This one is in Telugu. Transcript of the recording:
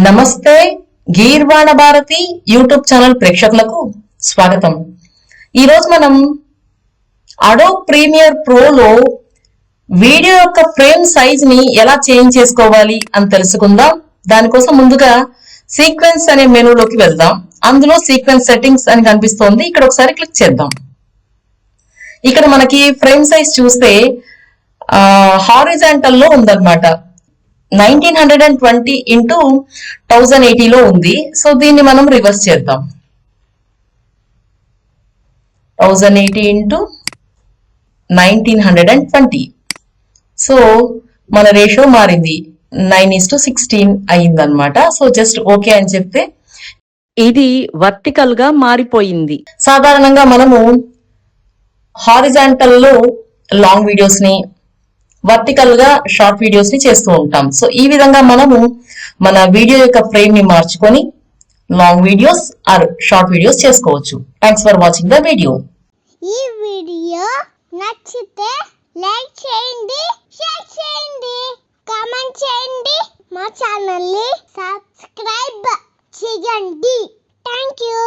నమస్తే గీర్వాణ భారతి యూట్యూబ్ ఛానల్ ప్రేక్షకులకు స్వాగతం. ఈరోజు మనం అడోబ్ ప్రీమియర్ ప్రోలో వీడియో యొక్క ఫ్రేమ్ సైజ్ ని ఎలా చేంజ్ చేసుకోవాలి అని తెలుసుకుందాం. దానికోసం ముందుగా సీక్వెన్స్ అనే మెనూలోకి వెళ్దాం. అందులో సీక్వెన్స్ సెట్టింగ్స్ అని కనిపిస్తోంది, ఇక్కడ ఒకసారి క్లిక్ చేద్దాం. ఇక్కడ మనకి ఫ్రేమ్ సైజ్ చూస్తే హారిజాంటల్ లో ఉందన్నమాట. 1920 ఇంటూ 1080 లో ఉంది. సో దీన్ని మనం రివర్స్ చేద్దాం. 1080 ఇంటూ 1920. సో మన రేషియో మారింది, 9:16 అయిందనమాట. సో జస్ట్ ఓకే అని చెప్తే ఇది వర్టికల్ గా మారిపోయింది. సాధారణంగా మనము హారిజాంటల్ లో లాంగ్ వీడియోస్ ని, వర్టికల్ గా షార్ట్ వీడియోస్ ని చేస్తూ ఉంటాం. సో ఈ విధంగా మనము మన వీడియో యొక్క ఫ్రేమ్ ని మార్చుకొని long videos or short videos చేసుకోవచ్చు. Thanks for watching the video. ఈ వీడియో నచ్చితే లైక్ చేయండి, షేర్ చేయండి, కామెంట్ చేయండి, మా ఛానల్ ని సబ్స్క్రైబ్ చేయండి. Thank you.